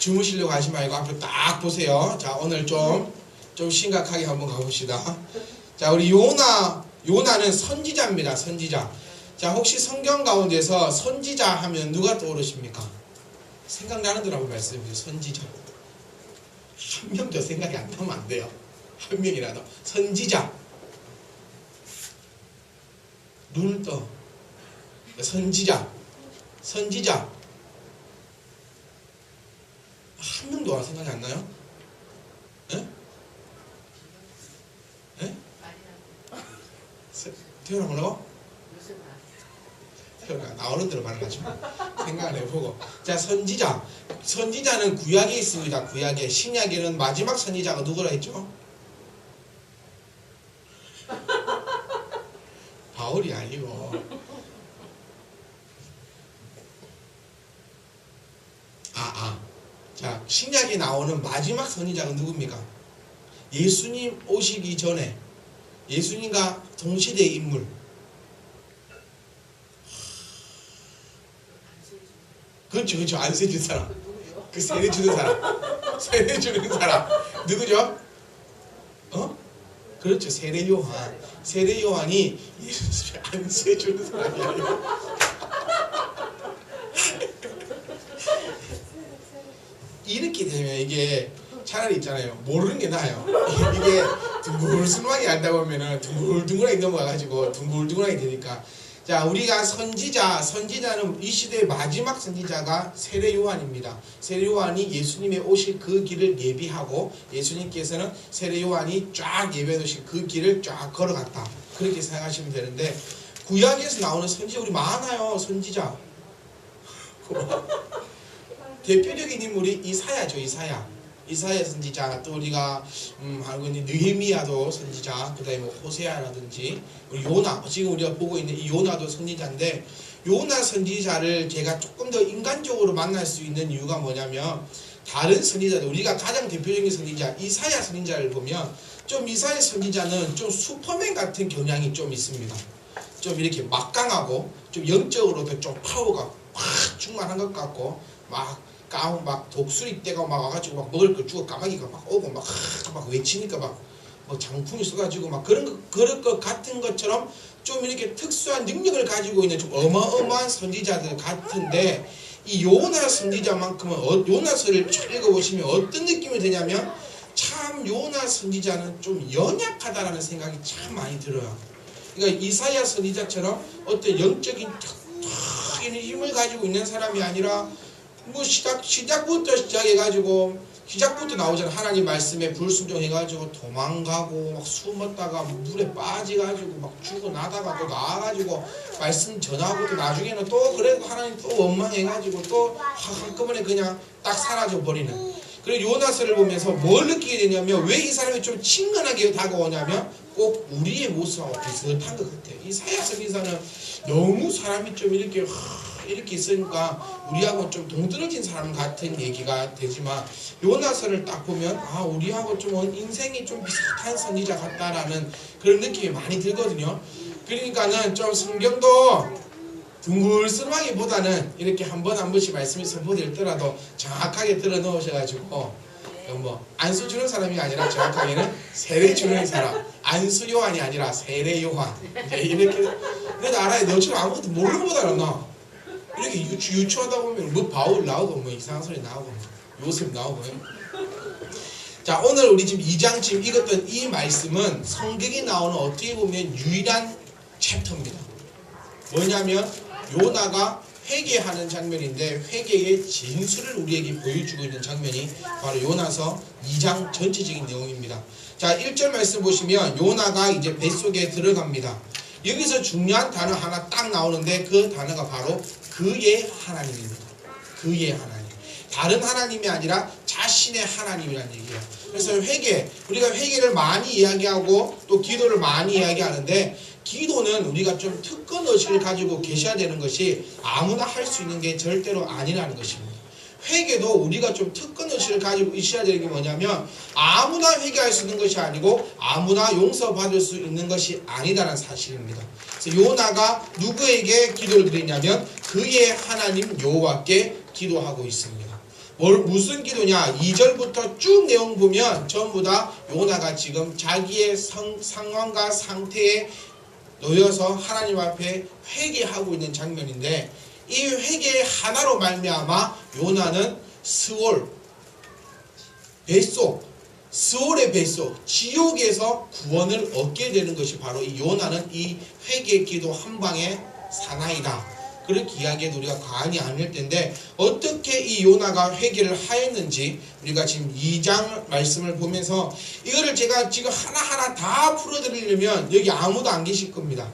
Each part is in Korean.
주무시려고 하지 말고 앞으로 딱 보세요. 자, 오늘 좀 심각하게 한번 가봅시다. 자, 우리 요나는 선지자입니다. 선지자. 자, 혹시 성경 가운데서 선지자 하면 누가 떠오르십니까? 생각나는 분 한번 말씀해 주세요. 선지자. 한 명도 생각이 안 나면 안 돼요. 한 명이라도. 선지자. 눈을 떠. 선지자. 한 명도 생각이 안 나요? 예? 예? 태어나 뭐라고? 태어나 나오는 대로 말하지 마. 생각을 해보고. 자, 선지자는 구약에 있습니다. 구약에. 신약에는 마지막 선지자가 누구라 했죠? 바울이 아니고 자, 신약에 나오는 마지막 선지자가 누굽니까? 예수님 오시기 전에 예수님과 동시대의 인물. 그렇죠. 안세 준 사람. 그 세례 주는 사람. 누구죠? 그렇죠. 세례 요한. 세례 요한이 예수 안세 주는 사람이 아니고. 이렇게 되면 이게 차라리 있잖아요. 모르는 게 나아요. 이게 둥글스름하게 알다 보면은 둥글둥글하게 넘어가가지고 둥글둥글하게 되니까. 자, 우리가 선지자는 이 시대의 마지막 선지자가 세례 요한입니다. 세례 요한이 예수님의 오실 그 길을 예비하고 예수님께서는 세례 요한이 쫙 예배해 놓으신 그 길을 쫙 걸어갔다. 그렇게 생각하시면 되는데, 구약에서 나오는 선지자 우리 많아요. 선지자. 대표적인 인물이 이사야죠. 이사야 선지자, 또 우리가 알고 있는 느헤미야도 선지자, 그 다음에 호세아라든지 우리 요나, 지금 우리가 보고 있는 이 요나도 선지자인데, 요나 선지자를 제가 조금 더 인간적으로 만날 수 있는 이유가 뭐냐면, 다른 선지자들, 우리가 가장 대표적인 선지자 이사야 선지자를 보면 좀 이사야 선지자는 좀 슈퍼맨 같은 경향이 좀 있습니다. 좀 이렇게 막강하고 좀 영적으로도 좀 파워가 확 충만한 것 같고, 막 독수리 떼가 막 와가지고 막 먹을 걸 주고 까마귀가 막 오고 막 외치니까 막 장풍이 쏘가지고 막 그럴 것 같은 것처럼 좀 이렇게 특수한 능력을 가지고 있는 좀 어마어마한 선지자들 같은데, 이 요나 선지자만큼은 요나서를 쭉 읽어보시면 어떤 느낌이 드냐면, 참 요나 선지자는 좀 연약하다라는 생각이 참 많이 들어요. 그러니까 이사야 선지자처럼 어떤 영적인 특별한 힘을 가지고 있는 사람이 아니라 시작부터 나오잖아. 하나님 말씀에 불순종해가지고 도망가고 막 숨었다가 물에 빠져가지고 막 죽어나다가 또 나와가지고 말씀 전하고 또 나중에는 또 그래도 하나님 또 원망해가지고 또 한꺼번에 그냥 딱 사라져 버리는. 그리고 요나서를 보면서 뭘 느끼게 되냐면, 왜 이 사람이 좀 친근하게 다가오냐면 꼭 우리의 모습하고 비슷한 것 같아요. 이 이사야 선지자는 너무 사람이 좀 이렇게 있으니까 우리하고 좀 동떨어진 사람 같은 얘기가 되지만, 요나서를 딱 보면 우리하고 좀 인생이 좀 비슷한 선지자 같다라는 그런 느낌이 많이 들거든요. 그러니까는 좀 성경도 둥글스름하기보다는 이렇게 한 번씩 말씀이 선포될더라도 정확하게 들어 넣으셔가지고, 안수 주는 사람이 아니라 정확하게는 세례 주는 사람, 안수 요한이 아니라 세례 요한, 이렇게. 그래도 알아야 돼. 너처럼 아무것도 모르는 것보다 나 이렇게 유추하다 보면 바울 나오고 이상한 소리 나오고 요셉 나오고. 자, 오늘 우리 지금 2장 지금 읽었던 이 말씀은 성경에 나오는 어떻게 보면 유일한 챕터입니다. 뭐냐면 요나가 회개하는 장면인데, 회개의 진수를 우리에게 보여주고 있는 장면이 바로 요나서 2장 전체적인 내용입니다. 자, 1절 말씀 보시면 요나가 이제 뱃속에 들어갑니다. 여기서 중요한 단어 하나 딱 나오는데, 그 단어가 바로 그의 하나님입니다. 그의 하나님. 다른 하나님이 아니라 자신의 하나님이라는 얘기예요. 그래서 우리가 회개를 많이 이야기하고 또 기도를 많이 이야기하는데, 기도는 우리가 좀 특권의식을 가지고 계셔야 되는 것이 아무나 할 수 있는 게 절대로 아니라는 것입니다. 회개도 우리가 좀 특권의식을 가지고 있어야 되는 게 뭐냐면, 아무나 회개할 수 있는 것이 아니고 아무나 용서받을 수 있는 것이 아니다라는 사실입니다. 그래서 요나가 누구에게 기도를 드리냐면 그의 하나님 여호와께 기도하고 있습니다. 무슨 기도냐? 2절부터 쭉 내용 보면 전부 다 요나가 지금 자기의 상황과 상태에 놓여서 하나님 앞에 회개하고 있는 장면인데, 이 회개 하나로 말미암아 요나는 스올의 뱃속 지옥에서 구원을 얻게 되는 것이 바로 이 요나는 이 회개 기도 한 방의 사나이다. 그렇게 이야기해도 우리가 과언이 아닐 텐데, 어떻게 이 요나가 회개를 하였는지 우리가 지금 2장 말씀을 보면서, 이거를 제가 지금 하나하나 다 풀어드리려면 여기 아무도 안 계실 겁니다.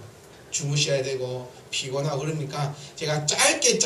주무셔야 되고 피곤하고 그러니까 제가 짧게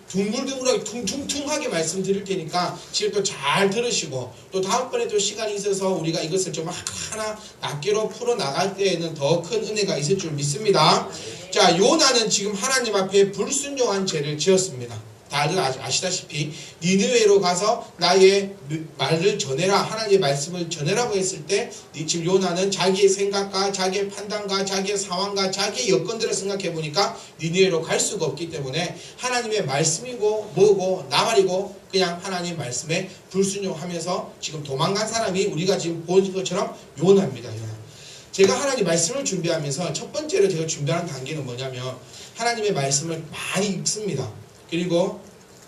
둥글둥글하게 퉁퉁퉁하게 말씀드릴 테니까 지금 또 잘 들으시고, 또 다음번에 또 시간이 있어서 우리가 이것을 좀 하나 낱개로 풀어나갈 때에는 더 큰 은혜가 있을 줄 믿습니다. 자, 요나는 지금 하나님 앞에 불순종한 죄를 지었습니다. 다들 아시다시피 니느웨로 가서 나의 말을 전해라, 하나님의 말씀을 전해라고 했을 때, 지금 요나는 자기의 생각과 자기의 판단과 자기의 상황과 자기의 여건들을 생각해 보니까 니느웨로 갈 수가 없기 때문에 하나님의 말씀이고 뭐고 나발이고 그냥 하나님 말씀에 불순종하면서 지금 도망간 사람이 우리가 지금 본 것처럼 요나입니다. 요나. 제가 하나님 말씀을 준비하면서 첫 번째로 제가 준비하는 단계는 뭐냐면, 하나님의 말씀을 많이 읽습니다. 그리고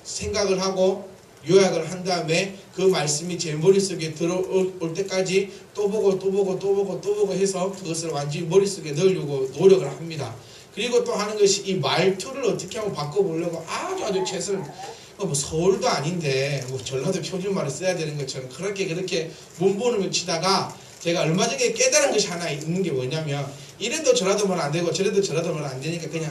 생각을 하고 요약을 한 다음에 그 말씀이 제 머릿속에 들어올 때까지 또 보고 해서 그것을 완전히 머릿속에 넣으려고 노력을 합니다. 그리고 또 하는 것이 이 말투를 어떻게 하면 바꿔보려고 아주 최선을, 뭐 서울도 아닌데 뭐 전라도 표준말을 써야 되는 것처럼 그렇게 몸부림을 치다가, 제가 얼마 전에 깨달은 것이 하나 있는 게 뭐냐면, 이래도 저래도 말 안 되고 저래도 말 안 되니까 그냥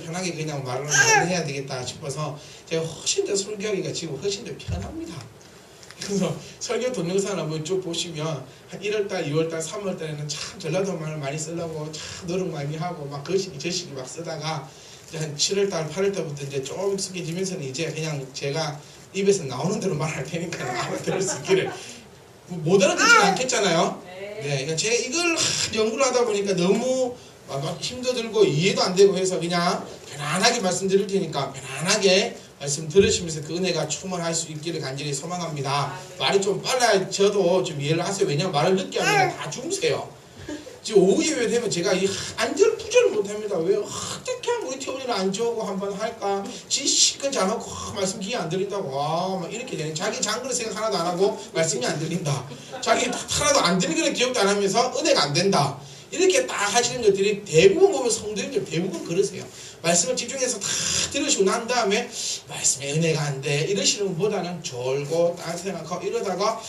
편하게 그냥 말을 해야 되겠다 싶어서 제가 훨씬 더 설교하기가 지금 훨씬 더 편합니다. 그래서 설교 동영상 한번 쭉 보시면 한 1월달, 2월달, 3월달에는 참 전라도 말을 많이 쓰려고 참 노력 많이 하고 막 거시기 저시기 막 쓰다가, 이제 한 7월달, 8월달부터 이제 좀 익숙해지면서는 이제 그냥 제가 입에서 나오는 대로 말할 테니까 알아들을 수 있기를. 못 알아듣지는 않겠잖아요. 네, 그러니까 제가 이걸 연구를 하다 보니까 너무 막 힘도 들고 이해도 안 되고 해서 그냥 편안하게 말씀드릴 테니까 편안하게 말씀 들으시면서 그 은혜가 충만할 수 있기를 간절히 소망합니다. 말이 좀 빨라져도 좀 이해를 하세요. 왜냐면 말을 늦게 하면 다 죽으세요. 지금 오후 예배 되면 제가 이 안절부절을 못합니다. 왜 어떻게 하면 우리 태훈이를 안 좋고 한번 할까? 시큰 잘하고 말씀 귀에 안 들린다고 막 이렇게 되는, 자기 장그릇 생각 하나도 안 하고 말씀이 안 들린다, 자기 하나도 안 들리는 기억도 안 하면서 은혜가 안 된다, 이렇게 딱 하시는 것들이 대부분 보면 성도님들 대부분 그러세요. 말씀을 집중해서 다 들으시고 난 다음에 말씀에 은혜가 안 돼 이러시는 것보다는 졸고 딴 생각하고 이러다가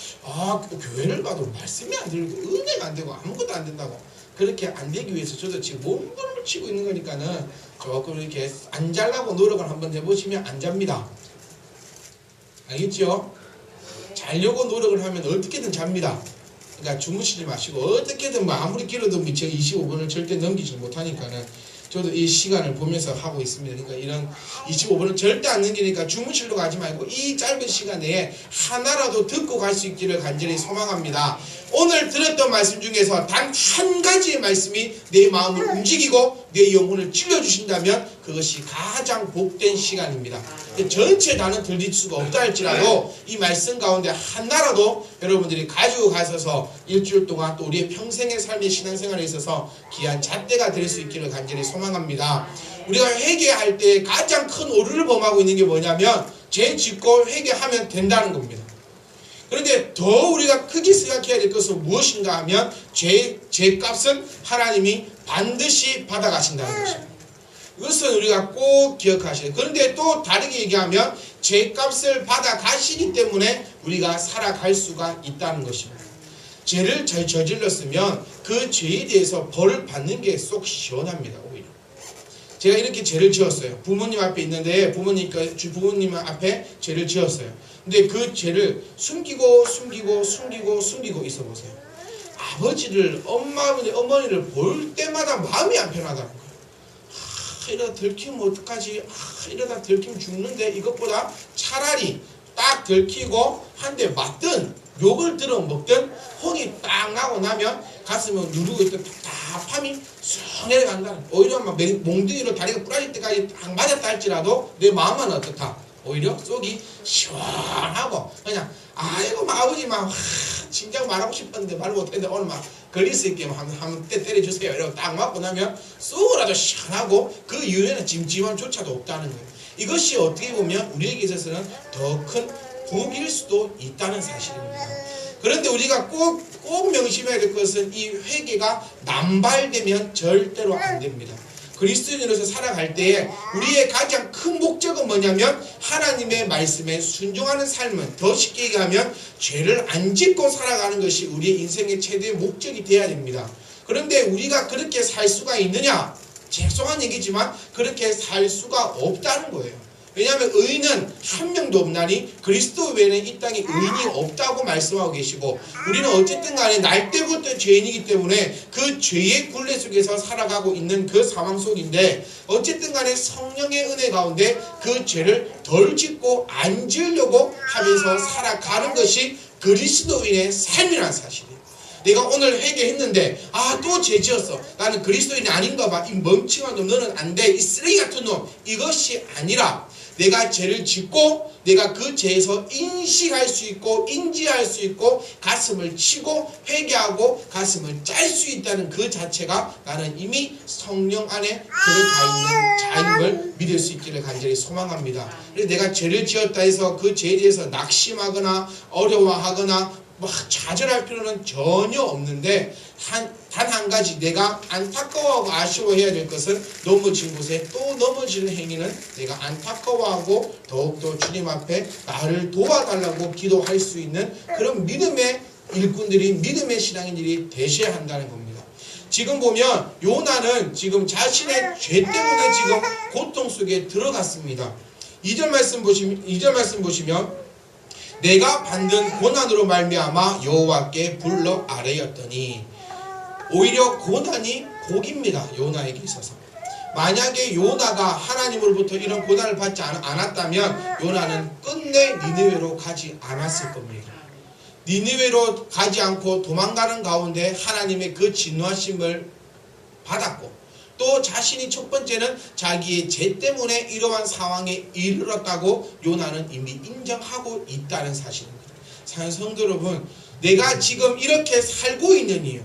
교회를 가도 말씀이 안 들리고 은혜가 안 되고 아무것도 안 된다고, 그렇게 안 되기 위해서 저도 지금 몸부림을 치고 있는 거니까는 조금 이렇게 안 자려고 노력을 한번 해보시면 안 잡니다. 알겠죠? 자려고 노력을 하면 어떻게든 잡니다. 그러니까 주무시지 마시고 어떻게든 뭐 아무리 길어도 제가 25분을 절대 넘기지 못하니까는 저도 이 시간을 보면서 하고 있습니다. 그러니까 이런 25분은 절대 안 넘기니까 주무실로 가지 말고 이 짧은 시간 내에 하나라도 듣고 갈 수 있기를 간절히 소망합니다. 오늘 들었던 말씀 중에서 단 한 가지의 말씀이 내 마음을 움직이고 내 영혼을 찔러주신다면 그것이 가장 복된 시간입니다. 전체 다는 들릴 수가 없다 할지라도 이 말씀 가운데 하나라도 여러분들이 가지고 가셔서 일주일 동안 또 우리의 평생의 삶의 신앙생활에 있어서 귀한 잣대가 될 수 있기를 간절히 소망합니다. 우리가 회개할 때 가장 큰 오류를 범하고 있는 게 뭐냐면, 죄 짓고 회개하면 된다는 겁니다. 그런데 더 우리가 크게 생각해야 될 것은 무엇인가 하면, 죄값은 하나님이 반드시 받아가신다는 것입니다. 이것은 우리가 꼭 기억하셔야 돼요. 그런데 또 다르게 얘기하면 죄값을 받아가시기 때문에 우리가 살아갈 수가 있다는 것입니다. 죄를 잘 저질렀으면 그 죄에 대해서 벌을 받는 게 쏙 시원합니다. 오히려 제가 이렇게 죄를 지었어요. 부모님 앞에 있는데 부모님 앞에 죄를 지었어요. 근데 그 죄를 숨기고 있어 보세요. 아버지를 어머니를 볼 때마다 마음이 안 편하다는 거예요. 이러다 들키면 어떡하지? 이러다 들키면 죽는데, 이것보다 차라리 딱 들키고 한 대 맞든 욕을 들어 먹든 홍이 딱 나고 나면 가슴을 누르고 있던 답답함이 쑥 내려간다는, 오히려 막 몽둥이로 다리가 부러질 때까지 딱 맞았다 할지라도 내 마음은 어떻다? 오히려 속이 시원하고 그냥 아이고 막 아버지 막 진작 말하고 싶었는데 말 못했는데 오늘 막 걸릴 수 있게 한번 때려주세요 이러고 딱 맞고 나면 속을 아주 시원하고 그 이후에는 찜찜함조차도 없다는 거예요. 이것이 어떻게 보면 우리에게 있어서는 더 큰 복일 수도 있다는 사실입니다. 그런데 우리가 꼭 명심해야 될 것은 이 회개가 남발되면 절대로 안 됩니다. 그리스도인으로서 살아갈 때에 우리의 가장 큰 목적은 뭐냐면 하나님의 말씀에 순종하는 삶은, 더 쉽게 얘기하면 죄를 안 짓고 살아가는 것이 우리의 인생의 최대의 목적이 되어야 됩니다. 그런데 우리가 그렇게 살 수가 있느냐? 죄송한 얘기지만 그렇게 살 수가 없다는 거예요. 왜냐하면 의인은 한 명도 없나니 그리스도 외에는 이 땅에 의인이 없다고 말씀하고 계시고, 우리는 어쨌든 간에 날 때부터 죄인이기 때문에 그 죄의 굴레 속에서 살아가고 있는 그 상황 속인데, 어쨌든 간에 성령의 은혜 가운데 그 죄를 덜 짓고 안 지으려고 하면서 살아가는 것이 그리스도인의 삶이라는 사실이에요. 내가 오늘 회개했는데 또 죄 지었어, 나는 그리스도인이 아닌가 봐, 이 멍청한 놈, 너는 안 돼, 이 쓰레기 같은 놈, 이것이 아니라 내가 죄를 짓고 내가 그 죄에서 인식할 수 있고 인지할 수 있고 가슴을 치고 회개하고 가슴을 짤 수 있다는 그 자체가 나는 이미 성령 안에 들어가 있는 자임을 믿을 수 있기를 간절히 소망합니다. 그래서 내가 죄를 지었다 해서 그 죄에 대해서 낙심하거나 어려워하거나 좌절할 필요는 전혀 없는데, 단 한 가지 내가 안타까워하고 아쉬워해야 될 것은 넘어진 곳에 또 넘어지는 행위는 내가 안타까워하고 더욱더 주님 앞에 나를 도와달라고 기도할 수 있는 그런 믿음의 일꾼들이, 믿음의 신앙인들이 되셔야 한다는 겁니다. 지금 보면 요나는 지금 자신의 죄 때문에 지금 고통 속에 들어갔습니다. 2절 말씀 보시면 내가 받는 고난으로 말미암아 여호와께 불러 아뢰었더니, 오히려 고난이 복입니다. 요나에게 있어서. 만약에 요나가 하나님으로부터 이런 고난을 받지 않았다면 요나는 끝내 니느웨로 가지 않았을 겁니다. 니느웨로 가지 않고 도망가는 가운데 하나님의 그 진노하심을 받았고, 또 자신이 첫 번째는 자기의 죄 때문에 이러한 상황에 이르렀다고 요나는 이미 인정하고 있다는 사실입니다. 사랑하는 성도 여러분, 내가 지금 이렇게 살고 있는 이유,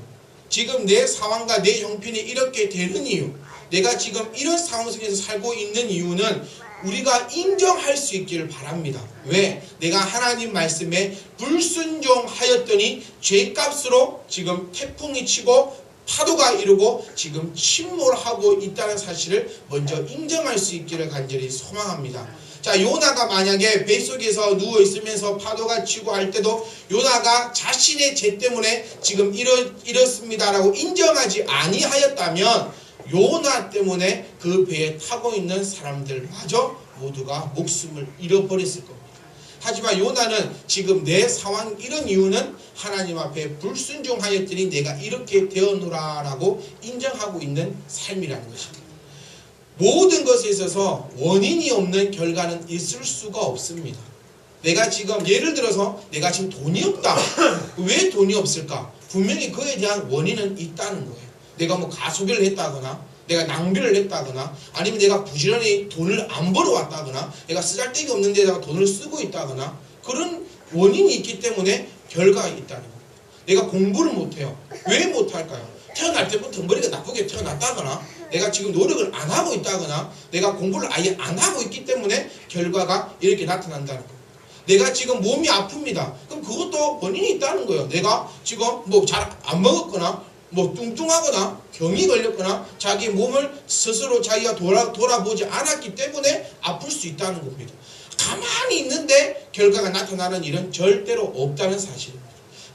지금 내 상황과 내 형편이 이렇게 되는 이유, 내가 지금 이런 상황 속에서 살고 있는 이유는 우리가 인정할 수 있기를 바랍니다. 왜? 내가 하나님 말씀에 불순종하였더니 죄값으로 지금 태풍이 치고 파도가 이르고 지금 침몰하고 있다는 사실을 먼저 인정할 수 있기를 간절히 소망합니다. 자, 요나가 만약에 뱃속에서 누워있으면서 파도가 치고 할 때도 요나가 자신의 죄 때문에 지금 이렇습니다라고 인정하지 아니하였다면 요나 때문에 그 배에 타고 있는 사람들마저 모두가 목숨을 잃어버렸을 겁니다. 하지만 요나는 지금 내 상황 이런 이유는 하나님 앞에 불순종하였더니 내가 이렇게 되어노라라고 인정하고 있는 삶이라는 것입니다. 모든 것에 있어서 원인이 없는 결과는 있을 수가 없습니다. 내가 지금 예를 들어서 내가 지금 돈이 없다. 왜 돈이 없을까? 분명히 그에 대한 원인은 있다는 거예요. 내가 가소비를 했다거나 내가 낭비를 했다거나 아니면 내가 부지런히 돈을 안 벌어왔다거나 내가 쓰잘데기 없는 데다가 돈을 쓰고 있다거나 그런 원인이 있기 때문에 결과가 있다는 거예요. 내가 공부를 못해요. 왜 못할까요? 태어날 때부터 머리가 나쁘게 태어났다거나 내가 지금 노력을 안 하고 있다거나 내가 공부를 아예 안 하고 있기 때문에 결과가 이렇게 나타난다는 거예요. 내가 지금 몸이 아픕니다. 그럼 그것도 원인이 있다는 거예요. 내가 지금 잘 안 먹었거나 뚱뚱하거나 병이 걸렸거나 자기 몸을 스스로 자기가 돌아보지 않았기 때문에 아플 수 있다는 겁니다. 가만히 있는데 결과가 나타나는 일은 절대로 없다는 사실입니다.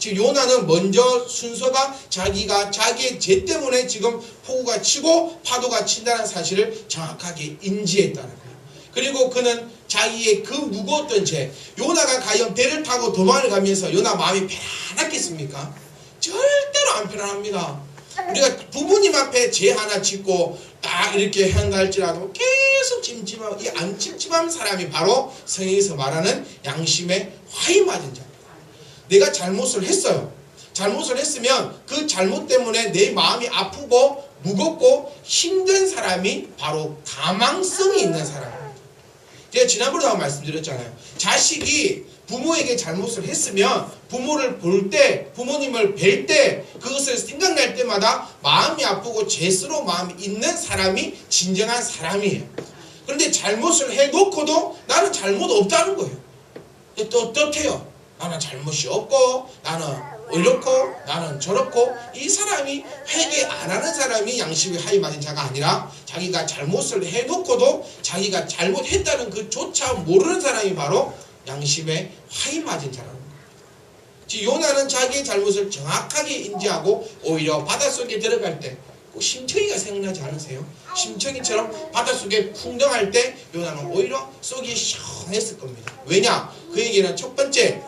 지금 요나는 먼저 순서가 자기가 자기의 죄 때문에 지금 폭우가 치고 파도가 친다는 사실을 정확하게 인지했다는 거예요. 그리고 그는 자기의 그 무거웠던 죄, 요나가 과연 배를 타고 도망을 가면서 요나 마음이 편안했겠습니까? 절대로 안 편안합니다. 우리가 부모님 앞에 죄 하나 짓고 딱 이렇게 한달지라도 계속 찜찜하고 이 안 찜찜한 사람이 바로 성경에서 말하는 양심에 화이 맞은 자. 내가 잘못을 했어요. 잘못을 했으면 그 잘못 때문에 내 마음이 아프고 무겁고 힘든 사람이 바로 가망성이 있는 사람입니다. 제가 지난번에도 한번 말씀드렸잖아요. 자식이 부모에게 잘못을 했으면 부모를 볼 때, 부모님을 뵐 때, 그것을 생각날 때마다 마음이 아프고 죄스러운 마음이 있는 사람이 진정한 사람이에요. 그런데 잘못을 해놓고도 나는 잘못 없다는 거예요. 떳떳해요. 나는 잘못이 없고, 나는 이렇고, 나는 저렇고. 이 사람이 회개 안 하는 사람이 양심이 하이 맞은 자가 아니라 자기가 잘못을 해놓고도 자기가 잘못했다는 그조차 모르는 사람이 바로 양심에 화이 맞은 자라는 겁니다. 즉 요나는 자기의 잘못을 정확하게 인지하고 오히려 바닷속에 들어갈 때 꼭 심청이가 생각나지 않으세요? 심청이처럼 바닷속에 풍덩할 때 요나는 오히려 속이 시원했을 겁니다. 왜냐? 그에게는 첫 번째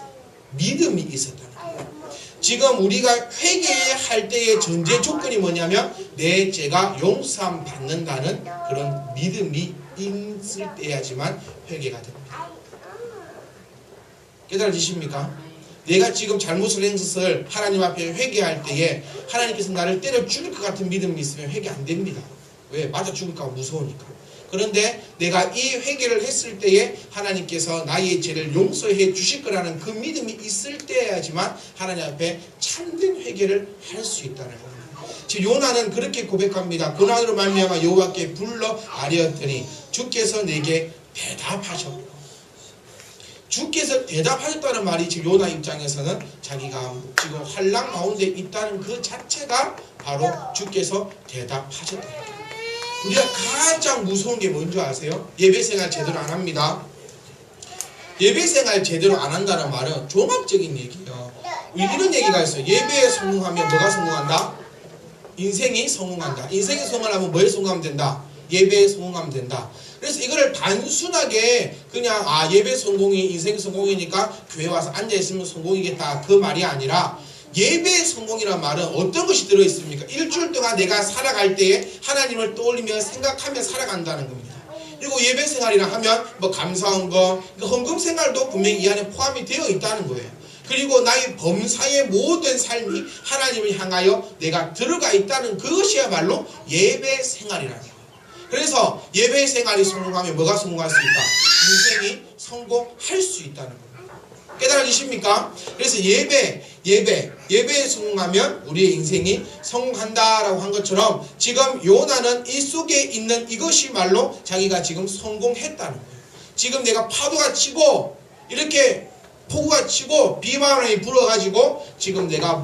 믿음이 있었다는 거예요. 지금 우리가 회개할 때의 전제 조건이 뭐냐면 내 죄가 용서함 받는다는 그런 믿음이 있을 때야지만 회개가 됩니다. 깨달아지십니까? 내가 지금 잘못을 한 것을 하나님 앞에 회개할 때에 하나님께서 나를 때려 죽일 것 같은 믿음이 있으면 회개 안 됩니다. 왜? 맞아 죽을까 봐 무서우니까. 그런데 내가 이 회개를 했을 때에 하나님께서 나의 죄를 용서해 주실 거라는 그 믿음이 있을 때야지만 하나님 앞에 참된 회개를 할 수 있다는 겁니다. 지금 요나는 그렇게 고백합니다. 고난으로 말미암아 여호와께 불러 아뢰었더니 주께서 내게 대답하셨고, 주께서 대답하셨다는 말이 지금 요나 입장에서는 자기가 지금 환난 가운데 있다는 그 자체가 바로 주께서 대답하셨다는 거예요. 우리가 가장 무서운 게 뭔지 아세요? 예배생활 제대로 안 합니다. 예배생활 제대로 안 한다는 말은 종합적인 얘기예요. 우리 이런 얘기가 있어요. 예배에 성공하면 뭐가 성공한다? 인생이 성공한다. 인생이 성공하면 뭐에 성공하면 된다? 예배에 성공하면 된다. 그래서 이거를 단순하게 그냥 예배 성공이 인생 성공이니까 교회 와서 앉아있으면 성공이겠다 그 말이 아니라 예배의 성공이라는 말은 어떤 것이 들어있습니까? 일주일 동안 내가 살아갈 때에 하나님을 떠올리며 생각하며 살아간다는 겁니다. 그리고 예배 생활이라 하면 뭐 감사한 거, 헌금 생활도 분명히 이 안에 포함이 되어 있다는 거예요. 그리고 나의 범사의 모든 삶이 하나님을 향하여 내가 들어가 있다는 그것이야말로 예배 생활이라는 거예요. 그래서 예배 생활이 성공하면 뭐가 성공할 수 있다? 인생이 성공할 수 있다는 겁니다. 깨달아지십니까? 그래서 예배에 성공하면 우리의 인생이 성공한다라고 한 것처럼 지금 요나는 이 속에 있는 이것이 말로 자기가 지금 성공했다는 거예요. 지금 내가 파도가 치고 이렇게 폭우가 치고 비바람이 불어가지고 지금 내가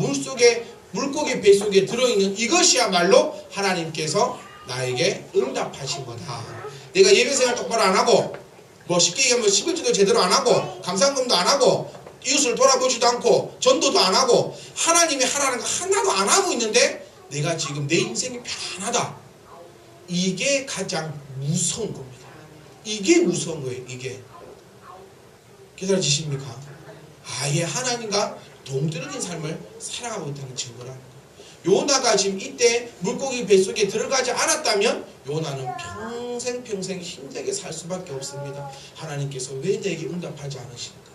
물고기 뱃속에 들어있는 이것이야말로 하나님께서 나에게 응답하신 거다. 내가 예배생활 똑바로 안 하고 뭐 쉽게 얘기하면 11조도 제대로 안 하고 감사금도 안 하고 이웃을 돌아보지도 않고 전도도 안 하고 하나님이 하라는 거 하나도 안 하고 있는데 내가 지금 내 인생이 편하다. 이게 가장 무서운 겁니다. 이게 무서운 거예요. 이게. 깨달아지십니까? 아예 하나님과 동떨어진 삶을 살아가고 있다는 증거라는 거예요. 요나가 지금 이때 물고기 뱃속에 들어가지 않았다면 요나는 평생 힘들게 살 수밖에 없습니다. 하나님께서 왜 내게 응답하지 않으실까?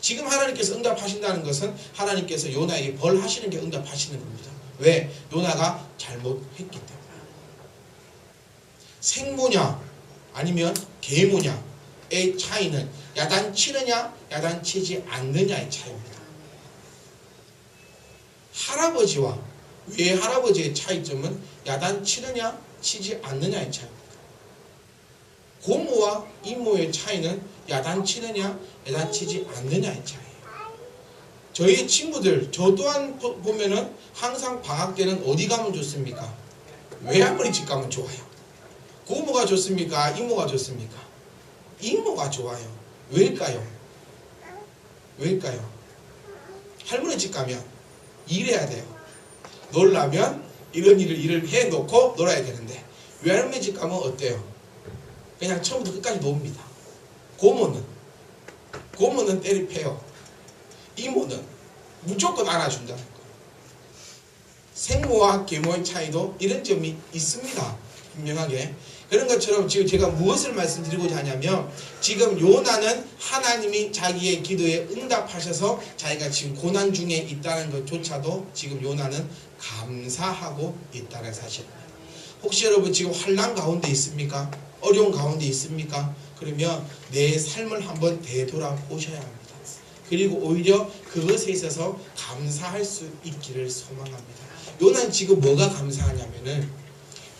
지금 하나님께서 응답하신다는 것은 하나님께서 요나에게 벌하시는 게 응답하시는 겁니다. 왜? 요나가 잘못했기 때문에. 생모냐 아니면 계모냐의 차이는 야단치느냐 야단치지 않느냐의 차이입니다. 할아버지와 외할아버지의 차이점은 야단치느냐 치지 않느냐의 차이입니다. 고모와 이모의 차이는 야단치느냐 야단치지 않느냐의 차이예요. 저희 친구들 저 또한 보면은 항상 방학 때는 어디 가면 좋습니까? 외할머니 집 가면 좋아요. 고모가 좋습니까? 이모가 좋습니까? 이모가 좋아요. 왜일까요? 할머니 집 가면 일해야 돼요. 놀라면 이런 일을 해놓고 놀아야 되는데 외할머니 집 가면 어때요? 그냥 처음부터 끝까지 놉니다. 고모는 때리 패요. 이모는 무조건 안아준다는 거. 생모와 계모의 차이도 이런 점이 있습니다. 분명하게. 그런 것처럼 지금 제가 무엇을 말씀드리고자 하냐면 지금 요나는 하나님이 자기의 기도에 응답하셔서 자기가 지금 고난 중에 있다는 것조차도 지금 요나는 감사하고 있다는 사실입니다. 혹시 여러분 지금 환난 가운데 있습니까? 어려운 가운데 있습니까? 그러면 내 삶을 한번 되돌아보셔야 합니다. 그리고 오히려 그것에 있어서 감사할 수 있기를 소망합니다. 요나는 지금 뭐가 감사하냐면은,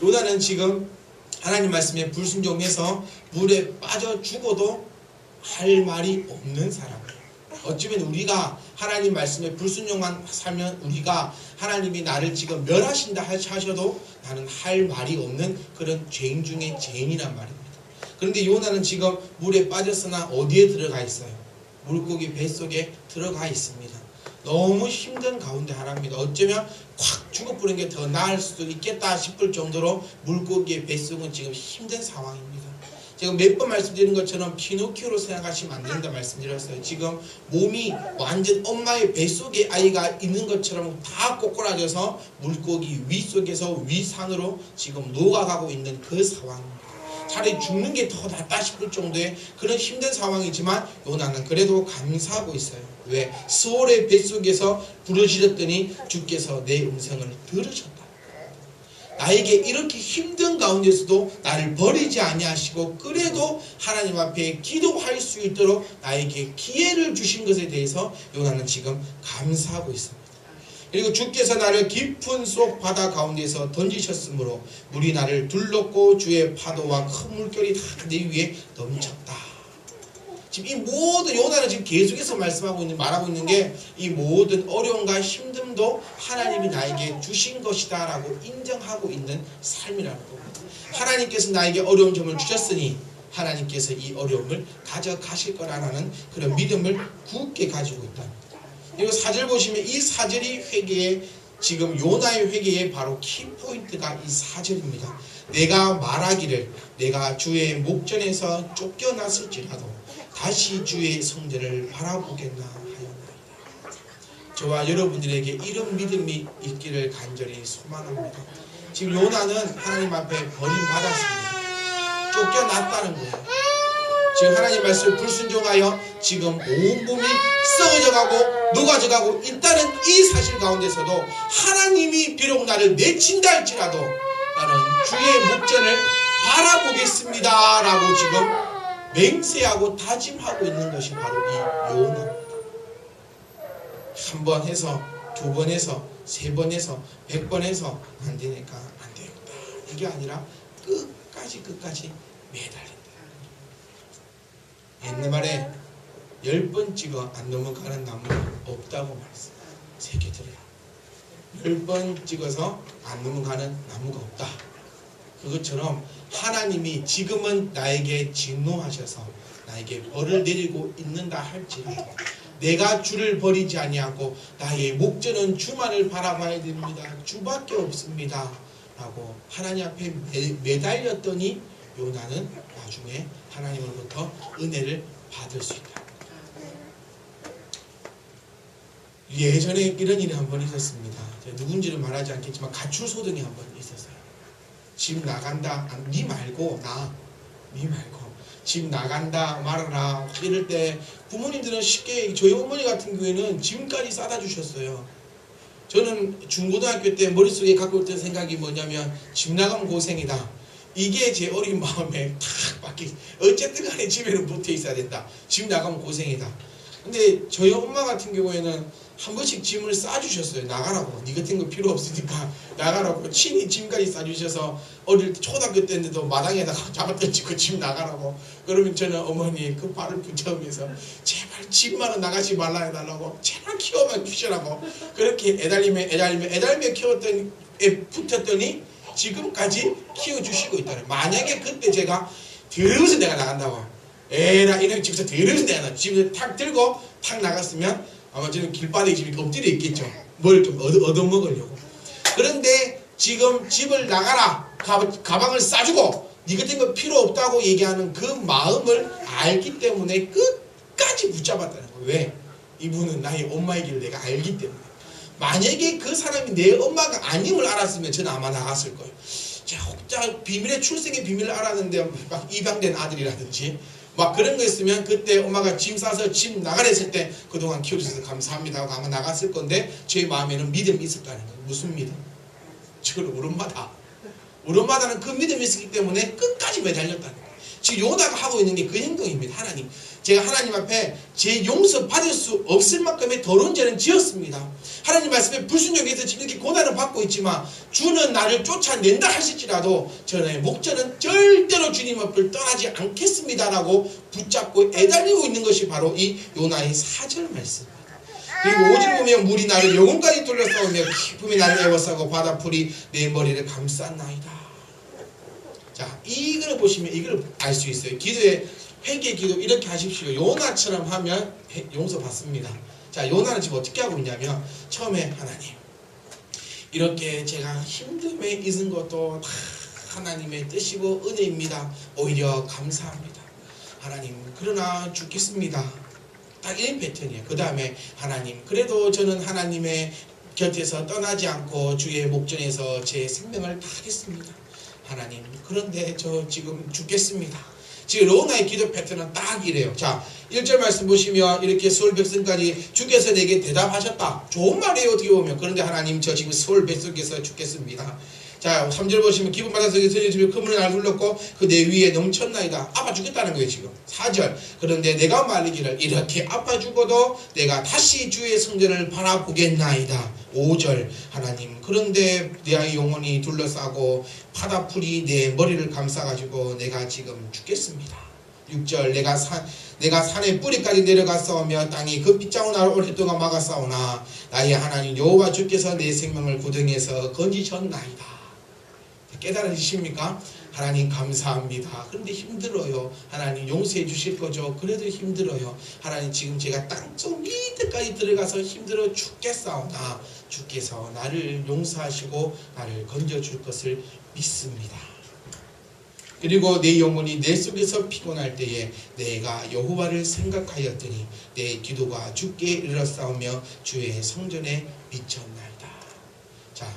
요나는 지금 하나님 말씀에 불순종해서 물에 빠져 죽어도 할 말이 없는 사람이에요. 어쩌면 우리가 하나님 말씀에 불순종만 살면 우리가 하나님이 나를 지금 멸하신다 하셔도 나는 할 말이 없는 그런 죄인 중에 죄인이란 말입니다. 그런데 요나는 지금 물에 빠졌으나 어디에 들어가 있어요? 물고기 뱃속에 들어가 있습니다. 너무 힘든 가운데 하나입니다. 어쩌면 확 죽어버리는 게 더 나을 수도 있겠다 싶을 정도로 물고기의 뱃속은 지금 힘든 상황입니다. 제가 몇 번 말씀드린 것처럼 피노키오로 생각하시면 안 된다 말씀드렸어요. 지금 몸이 완전 엄마의 뱃속에 아이가 있는 것처럼 다 꼬꾸라져서 물고기 윗속에서 위산으로 지금 녹아가고 있는 그 상황입니다. 차라리 죽는 게 더 낫다 싶을 정도의 그런 힘든 상황이지만 요나는 그래도 감사하고 있어요. 왜? 스올의 뱃속에서 부르짖었더니 주께서 내 음성을 들으셨다. 나에게 이렇게 힘든 가운데서도 나를 버리지 아니하시고 그래도 하나님 앞에 기도할 수 있도록 나에게 기회를 주신 것에 대해서 요나는 지금 감사하고 있습니다. 그리고 주께서 나를 깊은 속 바다 가운데서 던지셨으므로 물이 나를 둘렀고 주의 파도와 큰 물결이 다 내 위에 넘쳤다. 지금 이 모든 요나는 지금 계속해서 말하고 있는 게 이 모든 어려움과 힘듦도 하나님이 나에게 주신 것이다 라고 인정하고 있는 삶이라는 겁니다. 하나님께서 나에게 어려운 점을 주셨으니 하나님께서 이 어려움을 가져가실 거라는 그런 믿음을 굳게 가지고 있다. 그리고 4절 보시면 이 4절이 회개의 지금 요나의 회개의 바로 키포인트가 이 4절입니다. 내가 말하기를 내가 주의 목전에서 쫓겨났을지라도 다시 주의 성전을 바라보겠나 하였나이다. 저와 여러분들에게 이런 믿음이 있기를 간절히 소망합니다. 지금 요나는 하나님 앞에 버림받았습니다. 쫓겨났다는 거예요. 지금 하나님 말씀을 불순종하여 지금 온몸이 썩어져가고 녹아져가고 있다는 이 사실 가운데서도 하나님이 비록 나를 내친다 할지라도 나는 주의 목전을 바라보겠습니다 라고 지금 맹세하고 다짐하고 있는 것이 바로 이 요나입니다. 한 번 해서 두 번 해서 세 번 해서 100번 해서 안 되니까 안 되겠다 이게 아니라 끝까지 매달린다. 옛날 말에 10번 찍어 안 넘어가는 나무 없다고 말씀 새겨들어요. 10번 찍어서 안 넘어가는 나무가 없다. 그것처럼 하나님이 지금은 나에게 진노하셔서 나에게 벌을 내리고 있는다 할지라도 내가 주를 버리지 아니하고 나의 목전은 주만을 바라봐야 됩니다. 주밖에 없습니다 라고 하나님 앞에 매달렸더니 요나는 나중에 하나님으로부터 은혜를 받을 수 있다. 예전에 이런 일이 한 번 있었습니다. 누군지는 말하지 않겠지만 가출소동이 한 번 있었어요. 집 나간다, 니 말고 니 말고 집 나간다 말아라 이럴 때 부모님들은 쉽게, 저희 어머니 같은 경우에는 짐까지 싸다 주셨어요. 저는 중고등학교 때 머릿속에 갖고 있던 생각이 뭐냐면 집 나가면 고생이다. 이게 제 어린 마음에 탁 박히, 어쨌든 간에 집에는 붙어 있어야 된다. 집 나가면 고생이다. 근데 저희 엄마 같은 경우에는 한 번씩 짐을 싸주셨어요. 나가라고. 니 같은 거 필요 없으니까 나가라고 친히 짐까지 싸주셔서 어릴 때 초등학교 때인데도 마당에다가 잡아던지고 집 나가라고. 그러면 저는 어머니 그 발을 붙여오면서 제발 집만은 나가지 말라 해달라고, 제발 키워만 주시라고 그렇게 애달며 키웠더니 붙었더니 지금까지 키워주시고 있다는. 만약에 그때 제가 더러워서 내가 나간다고, 에라 이놈 집에서 더러워서 내가 나 집에서 탁 들고 탁 나갔으면 아마 저는 길바닥에 집이 엎드려 있겠죠. 뭘 좀 얻어먹으려고. 그런데 지금 집을 나가라, 가방을 싸주고 니 같은 거 필요 없다고 얘기하는 그 마음을 알기 때문에 끝까지 붙잡았다는 거예요. 왜? 이분은 나의 엄마의 길을 내가 알기 때문에. 만약에 그 사람이 내 엄마가 아님을 알았으면 저는 아마 나갔을 거예요. 자, 비밀의 출생의 비밀을 알았는데 막 입양된 아들이라든지 막 그런 거 있으면 그때 엄마가 짐 싸서 집 나가라 했을 때 그동안 키워주셔서 감사합니다 하고 아마 나갔을 건데 제 마음에는 믿음이 있었다는 거예요. 무슨 믿음? 저를 우리 엄마다. 울음마다는 그 믿음이 있었기 때문에 끝까지 매달렸다는 거예요. 지금 요나가 하고 있는 게 그 행동입니다. 하나님, 제가 하나님 앞에 제 용서받을 수 없을 만큼의 더러운 죄는 지었습니다. 하나님 말씀에 불순종해서 지금 이렇게 고난을 받고 있지만 주는 나를 쫓아낸다 하실지라도 저의 목전은 절대로 주님 앞을 떠나지 않겠습니다라고 붙잡고 애달리고 있는 것이 바로 이 요나의 4절 말씀입니다. 그리고 5절 보면 물이 나를 영혼까지 둘러싸우며 기쁨이 나를 에워싸고 바다풀이 내 머리를 감쌌나이다. 자, 이걸 보시면 이걸 알 수 있어요. 기도에 회개 기도 이렇게 하십시오. 요나처럼 하면 용서받습니다. 자, 요나는 지금 어떻게 하고 있냐면 처음에 하나님, 이렇게 제가 힘듦에 있은 것도 다 하나님의 뜻이고 은혜입니다. 오히려 감사합니다. 하나님, 그러나 죽겠습니다. 딱 이런 패턴이에요. 그 다음에 하나님, 그래도 저는 하나님의 곁에서 떠나지 않고 주의 목전에서 제 생명을 다하겠습니다. 하나님, 그런데 저 지금 죽겠습니다. 지금 로나의 기도 패턴은 딱 이래요. 자, 1절 말씀 보시면 이렇게 서울 백성까지 주께서 내게 대답하셨다. 좋은 말이에요, 어떻게 보면. 그런데 하나님, 저 지금 서울 백성께서 죽겠습니다. 자, 3절 보시면 기분 바다 속에 서리지며 그물에 날 둘렀고 그 내 위에 넘쳤나이다. 아파 죽겠다는 거예요, 지금. 4절, 그런데 내가 말리기를 이렇게 아파 죽어도 내가 다시 주의 성전을 바라보겠나이다. 5절, 하나님, 그런데 내 영혼이 둘러싸고 바다풀이 내 머리를 감싸가지고 내가 지금 죽겠습니다. 6절, 내가 산의 뿌리까지 내려갔사오며 땅이 그 빗장으로 나를 오랫동안 막았사오나 나의 하나님 여호와 주께서 내 생명을 고등에서 건지셨나이다. 깨달으십니까? 하나님 감사합니다. 그런데 힘들어요. 하나님 용서해 주실 거죠? 그래도 힘들어요. 하나님, 지금 제가 땅속 밑에까지 들어가서 힘들어 죽겠사오나 주께서 나를 용서하시고 나를 건져줄 것을 믿습니다. 그리고 내 영혼이 내 속에서 피곤할 때에 내가 여호와를 생각하였더니 내 기도가 주께 이르렀사오며 주의 성전에 미쳤나이다. 자,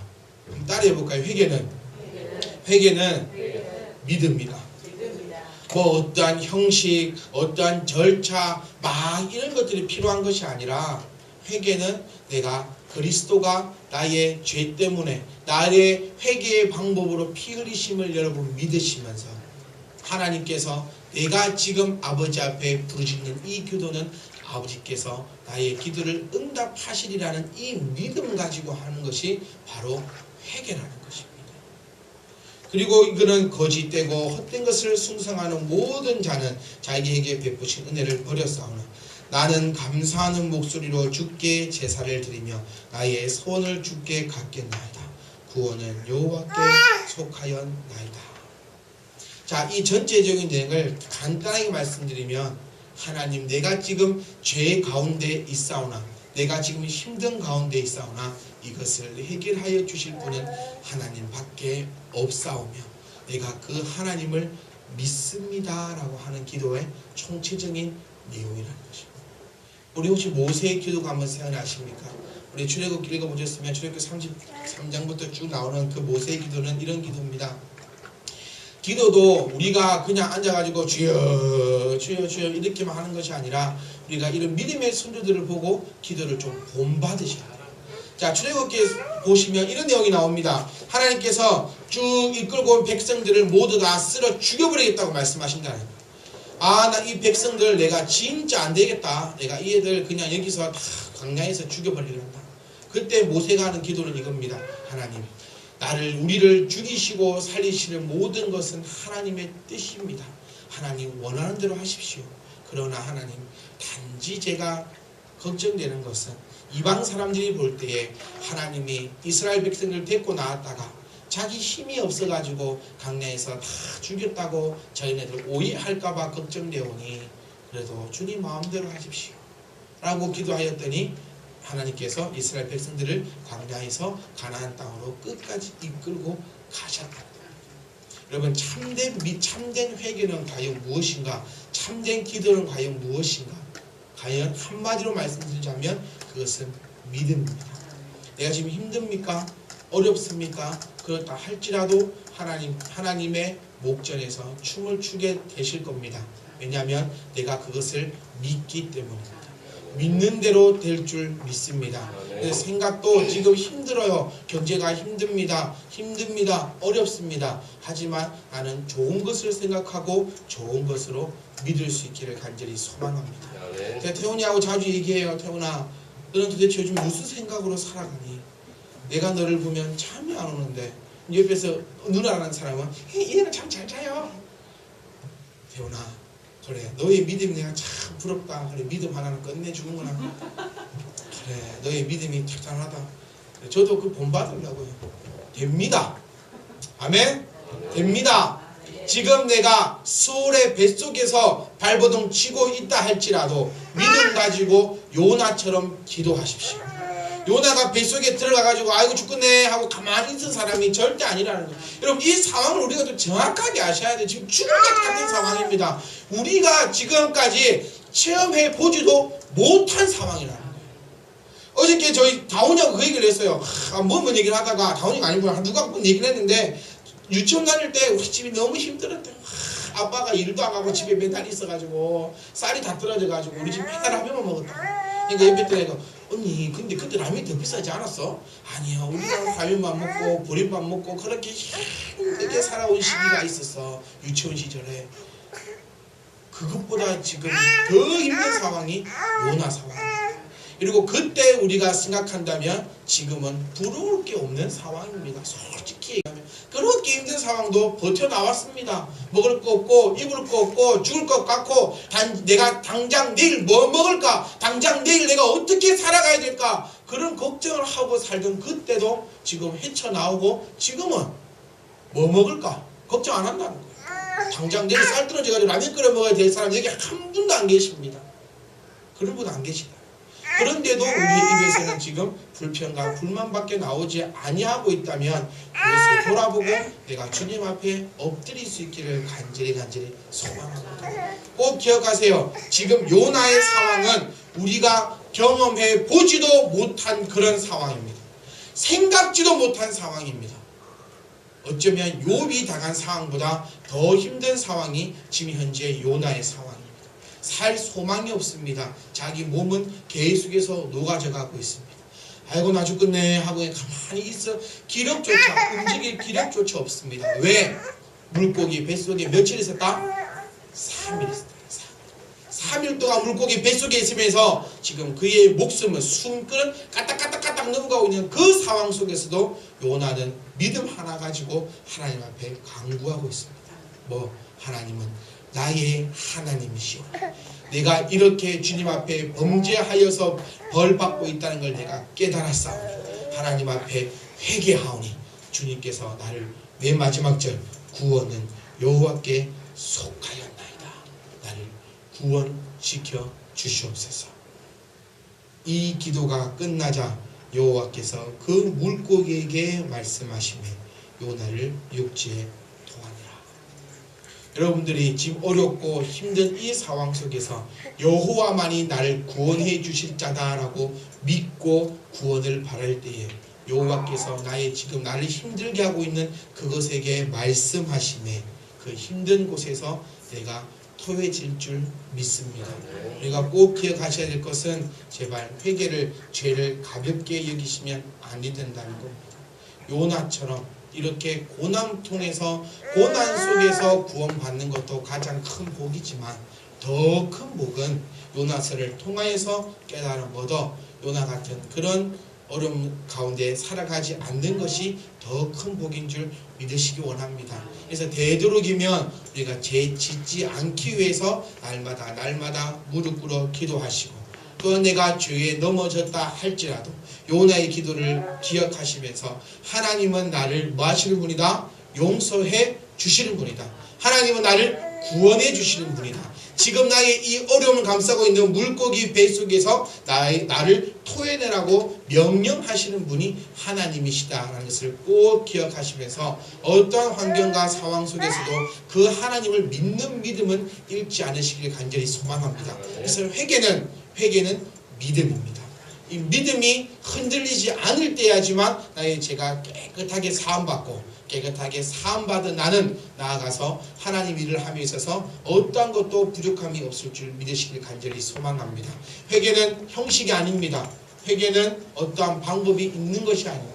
그럼 따라해 볼까요? 회개는 믿음이다. 뭐 어떠한 형식, 어떠한 절차, 막 이런 것들이 필요한 것이 아니라 회개는 내가 그리스도가 나의 죄 때문에 나의 회개의 방법으로 피 흘리심을 여러분 믿으시면서 하나님께서 내가 지금 아버지 앞에 부르짖는 이 기도는 아버지께서 나의 기도를 응답하시리라는 이 믿음 가지고 하는 것이 바로 회개라는 것입니다. 그리고 이거는 거짓되고 헛된 것을 숭상하는 모든 자는 자기에게 베푸신 은혜를 버렸사오나 나는 감사하는 목소리로 주께 제사를 드리며 나의 소원을 주께 갖겠나이다. 구원은 여호와께 속하였나이다. 자, 이 전체적인 내용을 간단하게 말씀드리면 하나님, 내가 지금 죄 가운데 있사오나 내가 지금 힘든 가운데 있사오나 이것을 해결하여 주실 분은 하나님 밖에 없사오며 내가 그 하나님을 믿습니다 라고 하는 기도의 총체적인 내용이라는 것입니다. 우리 혹시 모세의 기도가 한번 생각나십니까? 우리 출애굽 읽어보셨으면 출애굽 33장부터 쭉 나오는 그 모세의 기도는 이런 기도입니다. 기도도 우리가 그냥 앉아가지고 주여 주여 주여 이렇게만 하는 것이 아니라 우리가 이런 믿음의 선조들을 보고 기도를 좀 본받으셔야 돼요. 자, 출애굽기 보시면 이런 내용이 나옵니다. 하나님께서 쭉 이끌고 온 백성들을 모두 다 쓸어 죽여버리겠다고 말씀하신다는 거예요. 아, 나 이 백성들 내가 진짜 안 되겠다. 내가 이 애들 그냥 여기서 다 광야에서 죽여버리겠다. 그때 모세가 하는 기도는 이겁니다. 하나님, 우리를 죽이시고 살리시는 모든 것은 하나님의 뜻입니다. 하나님 원하는 대로 하십시오. 그러나 하나님, 단지 제가 걱정되는 것은 이방 사람들이 볼 때에 하나님이 이스라엘 백성을 데리고 나왔다가 자기 힘이 없어가지고 광야에서 다 죽였다고 저희네들 오해할까봐 걱정되오니 그래도 주님 마음대로 하십시오 라고 기도하였더니 하나님께서 이스라엘 백성들을 광야에서 가나안 땅으로 끝까지 이끌고 가셨다. 여러분, 참된 회개는 과연 무엇인가? 참된 기도는 과연 무엇인가? 과연 한마디로 말씀드리자면 그것은 믿음입니다. 내가 지금 힘듭니까? 어렵습니까? 그렇다 할지라도 하나님의 목전에서 춤을 추게 되실 겁니다. 왜냐하면 내가 그것을 믿기 때문입니다. 믿는 대로 될 줄 믿습니다. 생각도 지금 힘들어요. 경제가 힘듭니다. 어렵습니다. 하지만 나는 좋은 것을 생각하고 좋은 것으로 믿을 수 있기를 간절히 소망합니다. 제가 태훈이하고 자주 얘기해요. 태훈아, 너는 도대체 요즘 무슨 생각으로 살아가니? 내가 너를 보면 잠이 안 오는데 옆에서 누나라는 사람은 얘는 참 잘 자요. 태훈아, 그래, 너의 믿음이 내가 참 부럽다. 그래, 믿음 하나는 끝내주는구나. 그래, 너의 믿음이 대단하다. 저도 그 본받으려고요. 됩니다. 아멘? 됩니다. 지금 내가 수월의 뱃속에서 발버둥 치고 있다 할지라도 믿음 가지고 요나처럼 기도하십시오. 요나가 뱃속에 들어가가지고 아이고 죽겠네 하고 가만히 있는 사람이 절대 아니라는 거예요. 여러분, 이 상황을 우리가 좀 정확하게 아셔야 돼요. 지금 죽을 것 같은 상황입니다. 우리가 지금까지 체험해 보지도 못한 상황이라는 거예요. 어저께 저희 다운이하고 그 얘기를 했어요. 뭔 얘기를 하다가, 다운이가 아니구나, 누가 뭔 얘기를 했는데, 유치원 다닐 때 우리 집이 너무 힘들었대. 아빠가 일도 안 가고 집에 맨날 있어가지고 쌀이 다 떨어져가지고 우리 집 맨날 라면만 먹었다. 그러니까 옆에 때가 언니, 근데 그때 라면이 더 비싸지 않았어? 아니야, 우리가 라면만 먹고 보리밥 먹고 그렇게 힘들게 살아온 시기가 있었어, 유치원 시절에. 그것보다 지금 더 힘든 상황이 요나 상황입니다. 그리고 그때 우리가 생각한다면 지금은 부러울 게 없는 상황입니다. 솔직히 얘기하면 그렇게 힘든 상황도 버텨나왔습니다. 먹을 거 없고 입을 거 없고 죽을 것 같고 내가 당장 내일 뭐 먹을까, 당장 내일 내가 어떻게 살아가야 될까, 그런 걱정을 하고 살던 그때도 지금 헤쳐나오고, 지금은 뭐 먹을까 걱정 안 한다는 거예요. 당장 내일 쌀 떨어져가지고 라면 끓여 먹어야 될 사람 여기 한 분도 안 계십니다. 그런 분 안 계시다. 그런데도 우리 입에서는 지금 불평과 불만밖에 나오지 아니하고 있다면 그것을 돌아보고 내가 주님 앞에 엎드릴 수 있기를 간절히 소망합니다. 꼭 기억하세요. 지금 요나의 상황은 우리가 경험해 보지도 못한 그런 상황입니다. 생각지도 못한 상황입니다. 어쩌면 욥이 당한 상황보다 더 힘든 상황이 지금 현재 요나의 상황입니다. 살 소망이 없습니다. 자기 몸은 계속해서 녹아져 가고 있습니다. 아이고 나 죽겠네 하고 가만히 있어 기력조차, 움직일 기력조차 없습니다. 왜? 물고기 뱃속에 며칠 있었다? 3일 있었다. 3일 동안 물고기 뱃속에 있으면서 지금 그의 목숨은 숨결은 까딱까딱까딱 넘어가고 있는 그 상황 속에서도 요나는 믿음 하나 가지고 하나님 앞에 간구하고 있습니다. 뭐? 하나님은 나의 하나님이시오. 내가 이렇게 주님 앞에 범죄하여서 벌받고 있다는 걸 내가 깨달았사오니 하나님 앞에 회개하오니 주님께서 나를 맨 마지막 절 구원은 여호와께 속하였나이다. 나를 구원시켜 주시옵소서. 이 기도가 끝나자 여호와께서 그 물고기에게 말씀하시며 요나를 육지에 여러분들이 지금 어렵고 힘든 이 상황 속에서 여호와만이 나를 구원해 주실 자다라고 믿고 구원을 바랄 때에 여호와께서 지금 나를 힘들게 하고 있는 그것에게 말씀하심에 그 힘든 곳에서 내가 토해질 줄 믿습니다. 우리가 꼭 기억하셔야 될 것은 제발 죄를 가볍게 여기시면 안 된다는 겁니다. 요나처럼 이렇게 고난 속에서 구원받는 것도 가장 큰 복이지만 더 큰 복은 요나서를 통하여서 깨달은 얻어 요나 같은 그런 어려움 가운데 살아가지 않는 것이 더 큰 복인 줄 믿으시기 원합니다. 그래서 되도록이면 우리가 죄 짓지 않기 위해서 날마다 무릎 꿇어 기도하시고, 또 내가 죄에 넘어졌다 할지라도 요나의 기도를 기억하시면서 하나님은 나를 뭐 하시는 분이다? 용서해 주시는 분이다. 하나님은 나를 구원해 주시는 분이다. 지금 나의 이 어려움을 감싸고 있는 물고기 뱃속에서 나를 토해내라고 명령하시는 분이 하나님이시다라는 것을 꼭 기억하시면서 어떠한 환경과 상황 속에서도 그 하나님을 믿는 믿음은 잃지 않으시길 간절히 소망합니다. 그래서 회개는 믿음입니다. 이 믿음이 흔들리지 않을 때야지만 나의 죄가 깨끗하게 사함받고 깨끗하게 사함받은 나는 나아가서 하나님 일을 함에 있어서 어떠한 것도 부족함이 없을 줄 믿으시길 간절히 소망합니다. 회개는 형식이 아닙니다. 회개는 어떠한 방법이 있는 것이 아닙니다.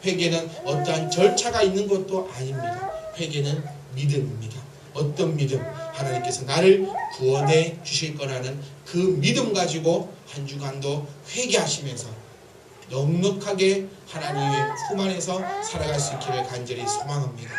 회개는 어떠한 절차가 있는 것도 아닙니다. 회개는 믿음입니다. 어떤 믿음? 하나님께서 나를 구원해 주실 거라는 그 믿음 가지고 한 주간도 회개하시면서 넉넉하게 하나님의 품 안에서 살아갈 수 있기를 간절히 소망합니다.